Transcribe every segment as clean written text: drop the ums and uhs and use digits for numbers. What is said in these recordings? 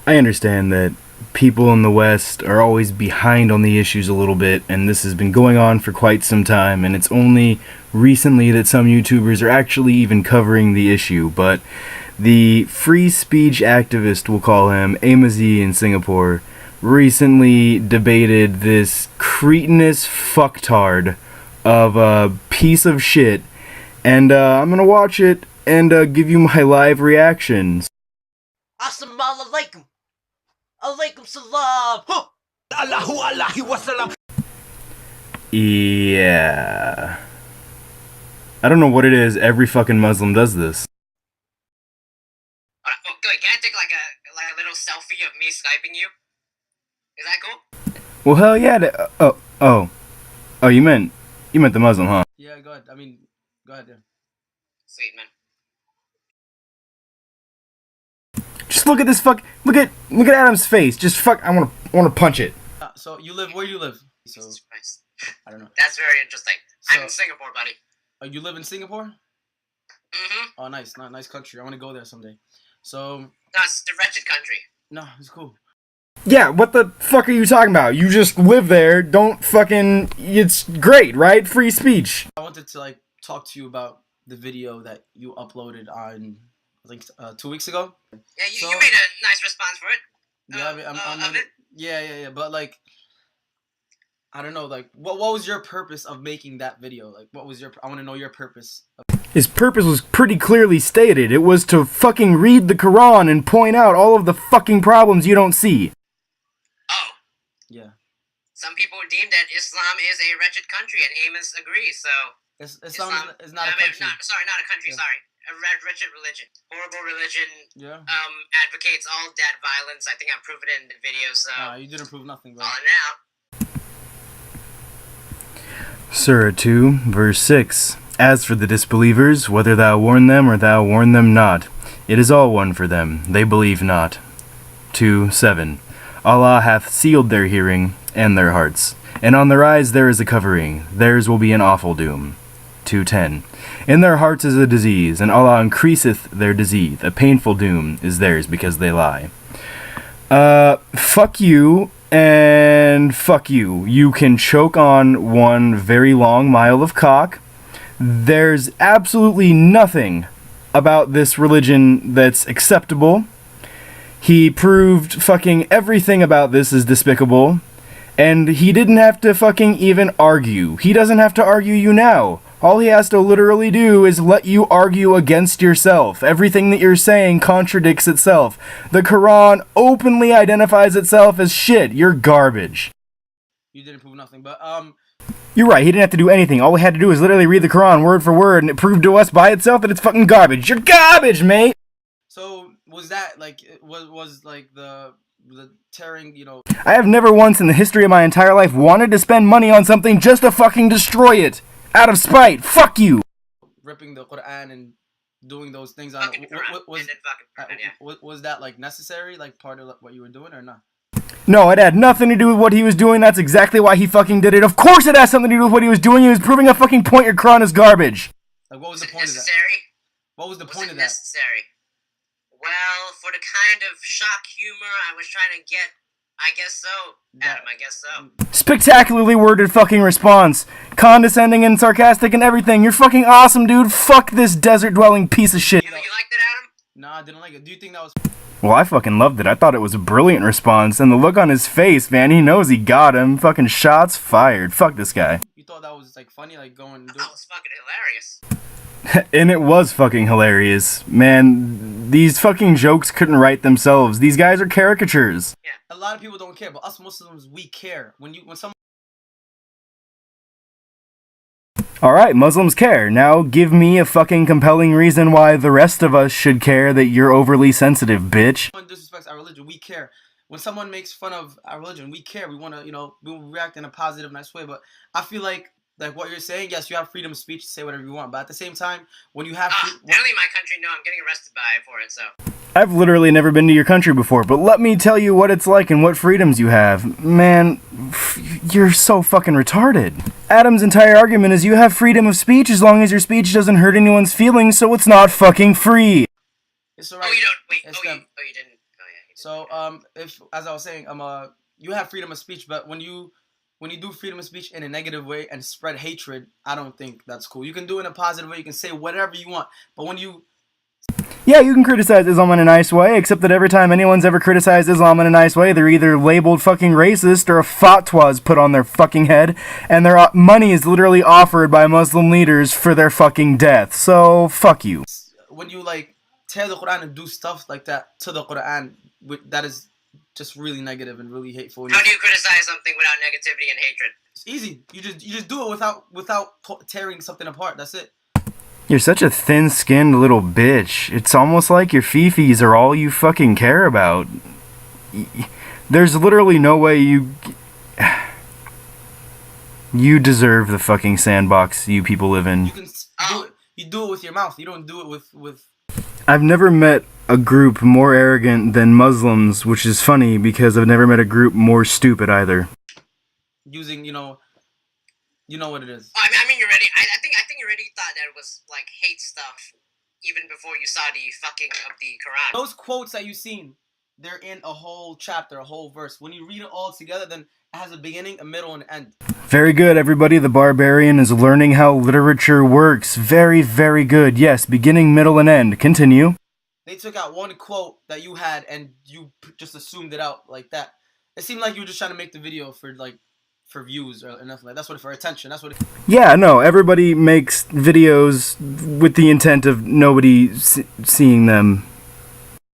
I understand that people in the West are always behind on the issues a little bit, and this has been going on for quite some time, and it's only recently that some YouTubers are actually even covering the issue, but the free speech activist, we'll call him, Amos Yee in Singapore, recently debated this cretinous fucktard of a piece of shit, and I'm gonna watch it and give you my live reactions. Assalamu alaikum. Alaikum salam. Huh. Allahu Allahi wasalam. Yeah. I don't know what it is, every fucking Muslim does this. Wait, can I take like a little selfie of me Skyping you? Is that cool? Well, hell yeah. Oh, you meant the Muslim, huh? Yeah, go ahead. Go ahead, yeah. Sweet, man. Just look at this look at Adam's face. Just I wanna punch it. So where do you live? So Jesus Christ. I don't know. That's very interesting. So, I'm in Singapore, buddy. Oh, you live in Singapore? Mm-hmm. Oh, nice, nice country. I want to go there someday. So. No, it's the wretched country. No, it's cool. Yeah, what the fuck are you talking about? You just live there. Don't fucking. It's great, right? Free speech. I wanted to talk to you about the video that you uploaded on, I think 2 weeks ago. Yeah, you made a nice response for it. Yeah, Yeah. But I don't know. What was your purpose of making that video? What was I want to know your purpose. His purpose was pretty clearly stated. It was to fucking read the Quran and point out all of the fucking problems you don't see. Oh. Yeah. Some people deem that Islam is a wretched country, and Amos agrees. So Islam is not a country. Not a country. Yeah. Sorry, a wretched religion, horrible religion. Yeah. Advocates all dead violence. I think I've proven it in the video. So. Nah, you didn't prove nothing, bro. Calling it out. Surah 2, verse 6. As for the disbelievers, whether thou warn them or thou warn them not, it is all one for them, they believe not. 2:7. Allah hath sealed their hearing and their hearts, and on their eyes there is a covering, theirs will be an awful doom. 2:10. In their hearts is a disease, and Allah increaseth their disease, a painful doom is theirs because they lie. Fuck you, and fuck you. You can choke on one very long mile of cock. There's absolutely nothing about this religion that's acceptable. He proved fucking everything about this is despicable. And he didn't have to fucking even argue. He doesn't have to argue you now. All he has to literally do is let you argue against yourself. Everything that you're saying contradicts itself. The Quran openly identifies itself as shit. You're garbage. You didn't prove nothing, but You're right, he didn't have to do anything. All we had to do was literally read the Quran word for word, and it proved to us by itself that it's fucking garbage. You're garbage, mate! So, was that, was the tearing, I have never once in the history of my entire life wanted to spend money on something just to fucking destroy it. Out of spite. Fuck you! Ripping the Quran and doing those things on it. Was that, necessary? Part of what you were doing, or not? No, it had nothing to do with what he was doing. That's exactly why he fucking did it. Of course it has something to do with what he was doing. He was proving a fucking point your Quran is garbage. What was the point of that? What was the point of that? Necessary? Well, for the kind of shock humor I was trying to get, I guess so. Adam, I guess so. Spectacularly worded fucking response. Condescending and sarcastic and everything. You're fucking awesome, dude. Fuck this desert-dwelling piece of shit. You liked it, Adam? No, I didn't like it. Do you think that was... Well, I fucking loved it. I thought it was a brilliant response. And the look on his face, man, he knows he got him. Fucking shots fired. Fuck this guy. You thought that was, funny, going... I thought it was fucking hilarious. And it was fucking hilarious. Man, these fucking jokes couldn't write themselves. These guys are caricatures. Yeah. A lot of people don't care, but us Muslims, we care. When someone... Alright, Muslims care. Now give me a fucking compelling reason why the rest of us should care that you're overly sensitive, bitch. When someone disrespects our religion, we care. When someone makes fun of our religion, we care. We want to, we react in a positive, nice way. But I feel like what you're saying, yes, you have freedom of speech to say whatever you want. But at the same time, when you have... Apparently my country, no, I'm getting arrested for it, so... I've literally never been to your country before, but let me tell you what it's like and what freedoms you have. Man, you're so fucking retarded. Adam's entire argument is you have freedom of speech as long as your speech doesn't hurt anyone's feelings, so it's not fucking free. It's alright. Oh, you don't... Wait, you didn't... Oh, yeah. So if, as I was saying, you have freedom of speech, but when you do freedom of speech in a negative way and spread hatred, I don't think that's cool. You can do it in a positive way. You can say whatever you want, but when you Yeah, you can criticize Islam in a nice way, except that every time anyone's ever criticized Islam in a nice way, they're either labeled fucking racist or a fatwa is put on their fucking head, and their money is literally offered by Muslim leaders for their fucking death. So, fuck you. when you like tear the Quran and do stuff like that to the Quran, that is just really negative and really hateful. How do you criticize something without negativity and hatred? It's easy. You just do it without tearing something apart. That's it. You're such a thin-skinned little bitch. It's almost like your fifis are all you fucking care about. There's literally no way you deserve the fucking sandbox you people live in. You can do it. You do it with your mouth. You don't do it with. I've never met a group more arrogant than Muslims, which is funny because I've never met a group more stupid either. Using, you know what it is. I mean, you already. I think you already thought that it was like hate stuff even before you saw the fucking of the Quran. Those quotes that you've seen, they're in a whole chapter, a whole verse. When you read it all together, then it has a beginning, a middle, and an end. Very good, everybody. The barbarian is learning how literature works. Very, very good. Yes, beginning, middle, and end. Continue. They took out one quote that you had and you just assumed it out like that. It seemed like you were just trying to make the video for views or nothing like that. That's what, for attention. That's what it. Yeah, no, everybody makes videos with the intent of nobody seeing them.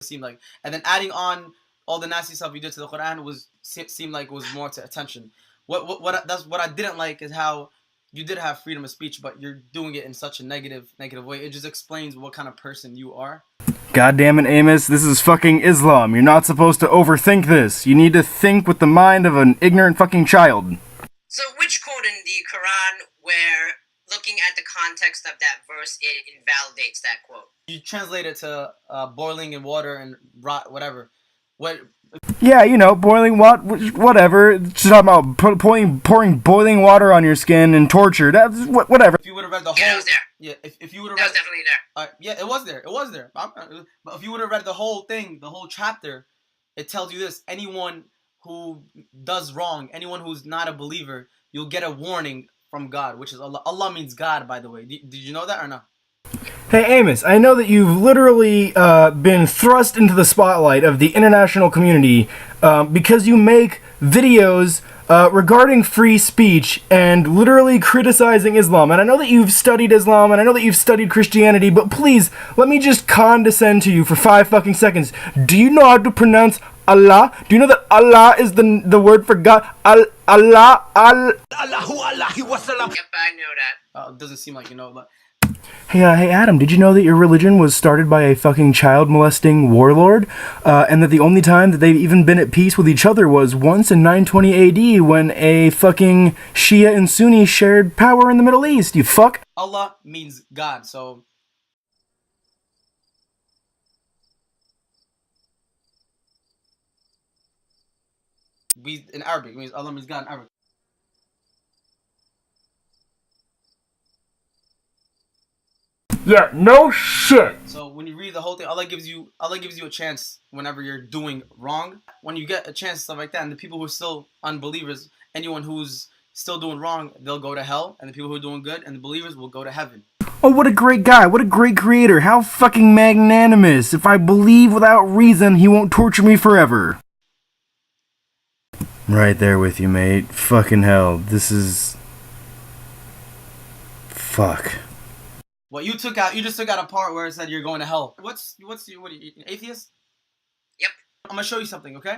Seemed like, and then adding on all the nasty stuff you did to the Quran seemed like it was more to attention. That's what I didn't like is how you did have freedom of speech, but you're doing it in such a negative way. It just explains what kind of person you are. God damn it, Amos, this is fucking Islam. You're not supposed to overthink this. You need to think with the mind of an ignorant fucking child. So which quote in the Quran where, looking at the context of that verse, it invalidates that quote? You translate it to boiling in water and rot, whatever. What? Yeah, you know, boiling whatever. Just talking about pouring boiling water on your skin and torture. That's whatever. If you would have read the whole, Yeah, it was there. Yeah, if you would have That read, was definitely there. yeah, it was there. It was there. But if you would have read the whole thing, the whole chapter, it tells you this: anyone who does wrong, anyone who's not a believer, you'll get a warning from God, which is Allah. Allah means God, by the way. Did you know that or not? Hey Amos, I know that you've literally been thrust into the spotlight of the international community because you make videos regarding free speech and literally criticizing Islam. And I know that you've studied Islam and I know that you've studied Christianity, but please, let me just condescend to you for 5 fucking seconds. Do you know how to pronounce Allah? Do you know that Allah is the word for God? Allah. Yep, I know that. It doesn't seem like you know, but. Hey Adam, did you know that your religion was started by a fucking child-molesting warlord? And that the only time that they've even been at peace with each other was once in 920 AD when a fucking Shia and Sunni shared power in the Middle East, you fuck? Allah means God, so... in Arabic, it means Allah means God in Arabic. Yeah, no shit. So when you read the whole thing, Allah gives you a chance whenever you're doing wrong. When you get a chance, stuff like that, and the people who are still unbelievers, anyone who's still doing wrong, they'll go to hell, and the people who are doing good and the believers will go to heaven. Oh, what a great guy, what a great creator, how fucking magnanimous. If I believe without reason, he won't torture me forever. Right there with you, mate. Fucking hell, this is... Fuck. Well, you just took out a part where it said you're going to hell. What are you, an atheist? Yep. I'm gonna show you something, okay?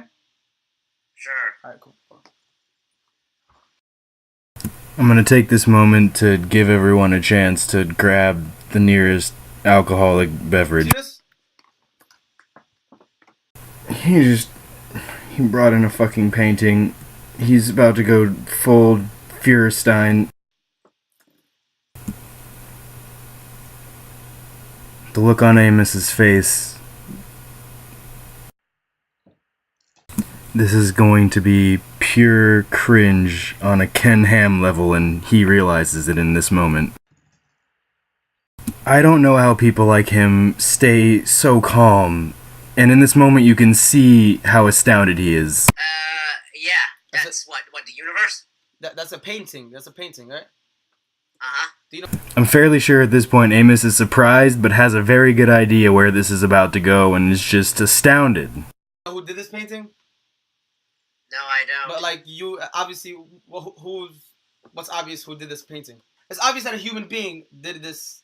Sure. Alright, cool. I'm gonna take this moment to give everyone a chance to grab the nearest alcoholic beverage. See this? He brought in a fucking painting. He's about to go full Feuerstein. The look on Amos's face. This is going to be pure cringe on a Ken Ham level, and he realizes it in this moment. I don't know how people like him stay so calm And in this moment, you can see how astounded he is. Yeah. That's what the universe? That's a painting. That's a painting, right? Uh-huh. Do you know? I'm fairly sure at this point Amos is surprised, but has a very good idea where this is about to go, and is just astounded. Who did this painting? No, I don't. But like you, obviously, what's obvious? Who did this painting? It's obvious that a human being did this,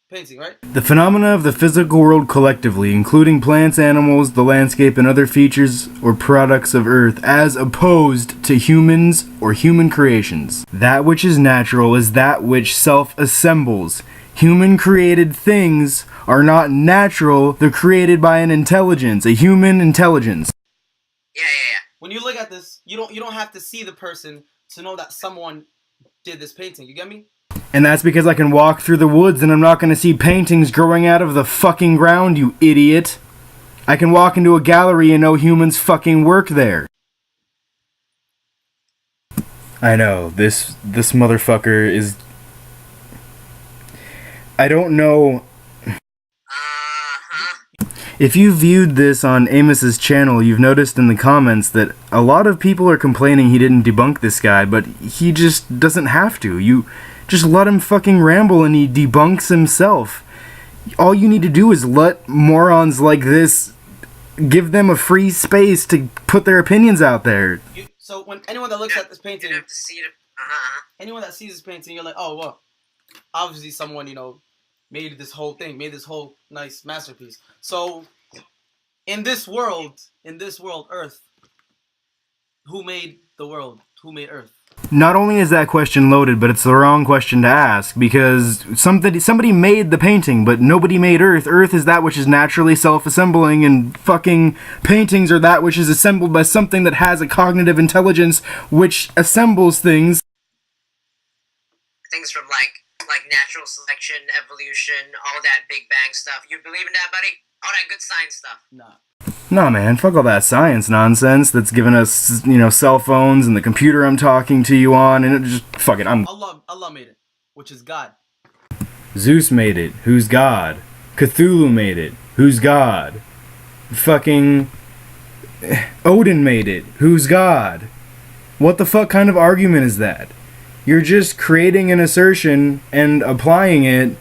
painting, right? The phenomena of the physical world collectively, including plants, animals, the landscape, and other features or products of Earth, as opposed to humans or human creations. That which is natural is that which self-assembles. Human-created things are not natural, they're created by an intelligence, a human intelligence. Yeah. When you look at this, you don't have to see the person to know that someone did this painting. You get me? And that's because I can walk through the woods and I'm not going to see paintings growing out of the fucking ground, you idiot. I can walk into a gallery and know humans fucking work there. I know, this motherfucker is... I don't know... If you viewed this on Amos's channel, you've noticed in the comments that a lot of people are complaining he didn't debunk this guy, but he just doesn't have to. You just let him fucking ramble and he debunks himself. All you need to do is let morons like this, give them a free space to put their opinions out there. So when anyone that looks at this painting, you have to see it. anyone that sees this painting, you're like, oh, well, obviously someone, made this whole thing, made this whole nice masterpiece. So, in this world, Earth, who made the world? Who made Earth? Not only is that question loaded, but it's the wrong question to ask, because somebody made the painting, but nobody made Earth. Earth is that which is naturally self-assembling, and fucking paintings are that which is assembled by something that has a cognitive intelligence which assembles things. Things from like natural selection, evolution, all that Big Bang stuff. You believe in that, buddy? All that good science stuff. Nah, man, fuck all that science nonsense that's given us, cell phones and the computer I'm talking to you on, and it just, fuck it, Allah made it, which is God. Zeus made it, who's God? Cthulhu made it, who's God? Fucking Odin made it, who's God? What the fuck kind of argument is that? You're just creating an assertion and applying it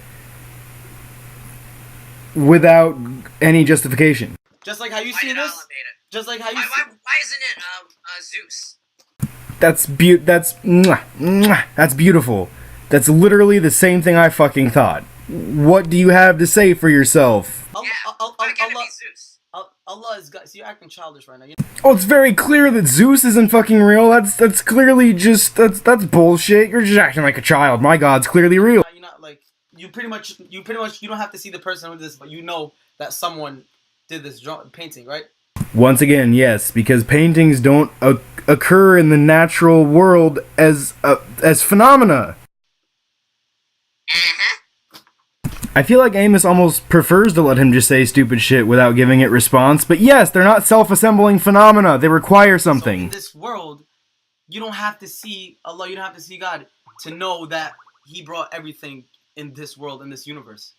without any justification. Just like how you see this. Just like how you. Why isn't it Zeus? That's beautiful. That's literally the same thing I fucking thought. What do you have to say for yourself? Allah is God. See, you're acting childish right now. Oh, it's very clear that Zeus isn't fucking real. That's clearly just that's bullshit. You're just acting like a child. My God's clearly real. You're not like you pretty much you don't have to see the person who did this, but you know that someone did this painting, right? Once again, yes, because paintings don't occur in the natural world as phenomena. I feel like Amos almost prefers to let him just say stupid shit without giving it response, but yes, they're not self-assembling phenomena. They require something. So in this world, you don't have to see Allah, you don't have to see God to know that He brought everything in this world, in this universe.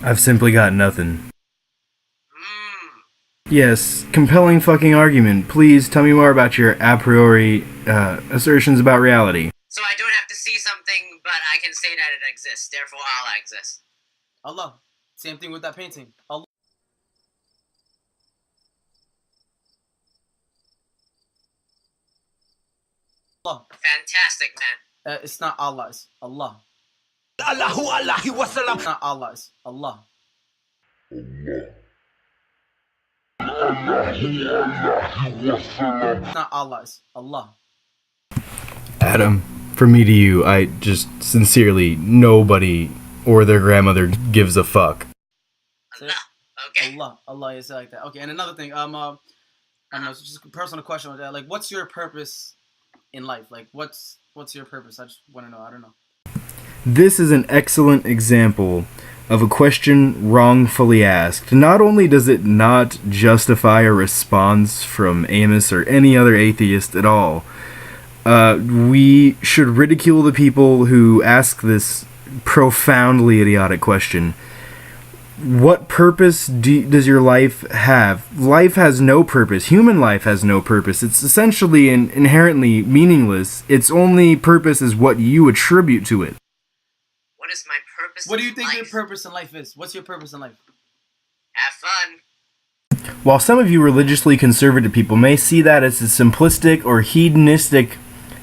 I've simply got nothing. Yes, compelling fucking argument. Please tell me more about your a priori assertions about reality. So I don't have to see something, but I can say that it exists. Therefore, Allah exists. Allah. Same thing with that painting. Allah. Fantastic, man. It's not Allah. It's Allah. Allahu Allahi wasalam. It's not Allah. It's Allah. It's not Allah, it's Allah. Adam, from me to you, I just sincerely, nobody or their grandmother gives a fuck. Allah. Okay. Allah is like that. Okay, and another thing, it's just a personal question with that. Like, what's your purpose in life? Like, what's your purpose? I just want to know. I don't know. This is an excellent example of a question wrongfully asked. Not only does it not justify a response from Amos or any other atheist at all, we should ridicule the people who ask this profoundly idiotic question. What purpose does your life have? Life has no purpose. Human life has no purpose. It's essentially and inherently meaningless. Its only purpose is what you attribute to it. What is my purpose? What do you think in your life? purpose in life is? What's your purpose in life? Have fun. While some of you religiously conservative people may see that as a simplistic or hedonistic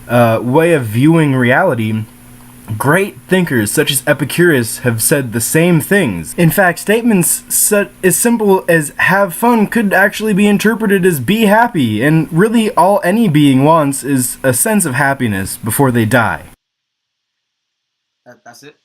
way of viewing reality, great thinkers such as Epicurus have said the same things. In fact, statements as simple as have fun could actually be interpreted as be happy, and really all any being wants is a sense of happiness before they die. That's it?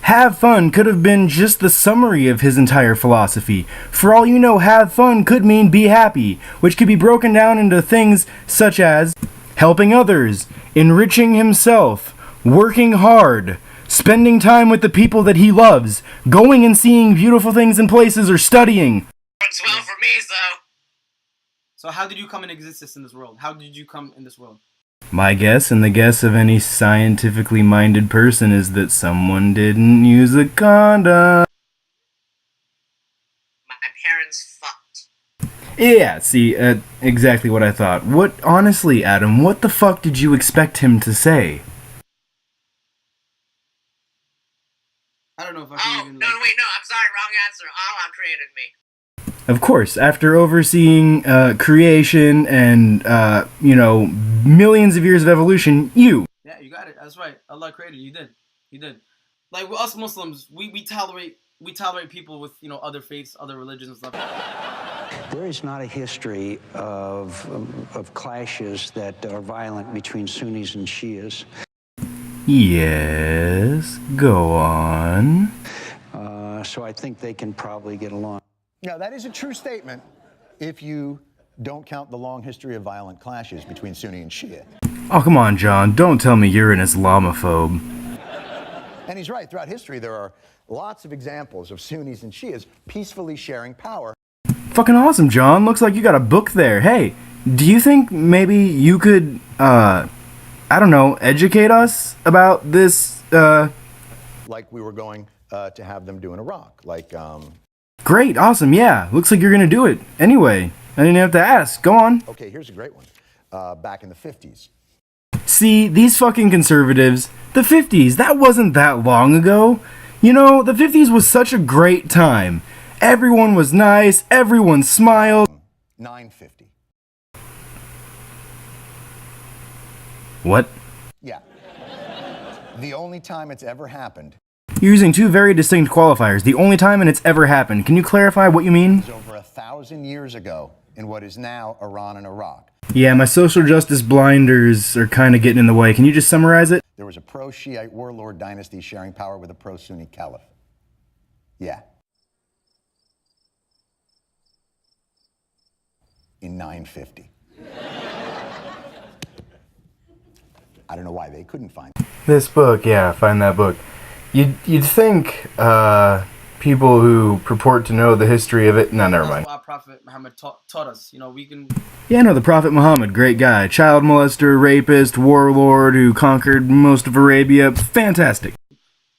Have fun could have been just the summary of his entire philosophy. For all you know, have fun could mean be happy, which could be broken down into things such as helping others, enriching himself, working hard, spending time with the people that he loves, going and seeing beautiful things and places, or studying. Works well for me, So how did you come in existence in this world? How did you come in this world? My guess, and the guess of any scientifically minded person, is that someone didn't use a condom. My parents fucked. Yeah, see, exactly what I thought. Honestly, Adam, what the fuck did you expect him to say? I don't know if I Oh, can no, even... wait, no, I'm sorry, wrong answer. Allah created me. Of course, after overseeing creation and, millions of years of evolution, you. Yeah, you got it. That's right. Allah created you. You did. Like, with us Muslims, we tolerate people with, other faiths, other religions and stuff. There is not a history of clashes that are violent between Sunnis and Shias. Yes, go on. So I think they can probably get along. Now, that is a true statement if you don't count the long history of violent clashes between Sunni and Shia. Oh, come on, John. Don't tell me you're an Islamophobe. And he's right. Throughout history, there are lots of examples of Sunnis and Shias peacefully sharing power. Fucking awesome, John. Looks like you got a book there. Hey, do you think maybe you could, educate us about this, Like we were going to have them do in Iraq. Great, awesome, yeah. Looks like you're gonna do it. Anyway, I didn't have to ask. Go on. Okay, here's a great one. Back in the 50s. See, these fucking conservatives, the 50s, that wasn't that long ago. You know, the 50s was such a great time. Everyone was nice, everyone smiled. 950. What? Yeah. The only time it's ever happened. You're using two very distinct qualifiers. The only time and it's ever happened. Can you clarify what you mean? It was over 1,000 years ago in what is now Iran and Iraq. Yeah, my social justice blinders are kind of getting in the way. Can you just summarize it? There was a pro-Shiite warlord dynasty sharing power with a pro-Sunni caliph. Yeah. In 950. I don't know why they couldn't find it. This book, yeah, find that book. You'd think people who purport to know the history of it... No, never mind. That's what our Prophet Muhammad taught us. We can... Yeah, no, the Prophet Muhammad, great guy. Child molester, rapist, warlord who conquered most of Arabia. Fantastic.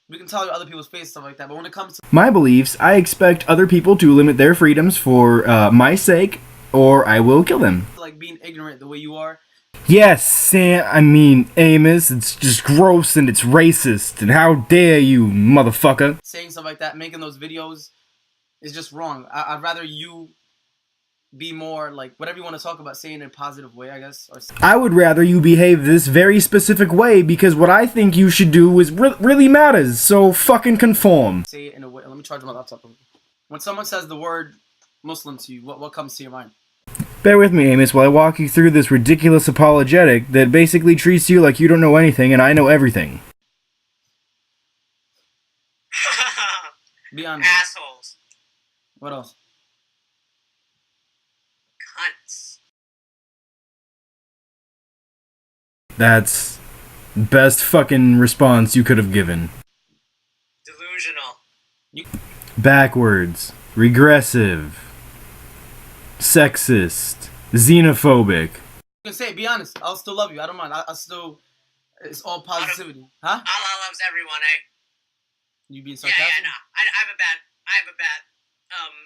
We can tell other people's faith, stuff like that. But when it comes to... My beliefs, I expect other people to limit their freedoms for my sake, or I will kill them. Like, being ignorant the way you are... Yes, Amos, it's just gross and it's racist, and how dare you, motherfucker. Saying stuff like that, making those videos, is just wrong. I'd rather you be more, like, whatever you want to talk about, say it in a positive way, I guess. Or I would rather you behave this very specific way, because what I think you should do is really matters, so fucking conform. say it in a way... Let me charge my laptop. When someone says the word Muslim to you, what comes to your mind? Bear with me, Amos, while I walk you through this ridiculous apologetic that basically treats you like you don't know anything and I know everything. Be honest. Assholes. What else? Cunts. That's best fucking response you could have given. Delusional. Backwards. Regressive. Sexist. Xenophobic. can say, be honest. I'll still love you. I don't mind. I still, it's all positivity, huh? Allah loves everyone, eh? You being sarcastic? Yeah, no. I have a bad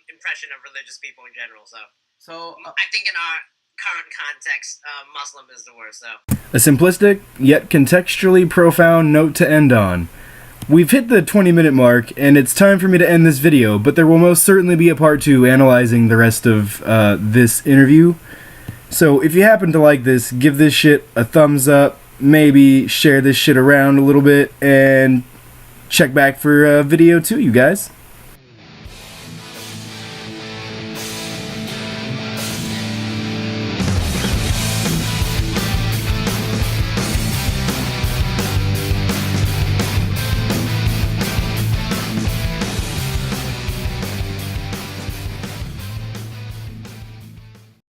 impression of religious people in general. So I think in our current context, Muslim is the worst. So A simplistic yet contextually profound note to end on. We've hit the 20-minute mark, and it's time for me to end this video, but there will most certainly be a part 2 analyzing the rest of this interview. So if you happen to like this, give this shit a thumbs up, maybe share this shit around a little bit, and check back for video 2, you guys.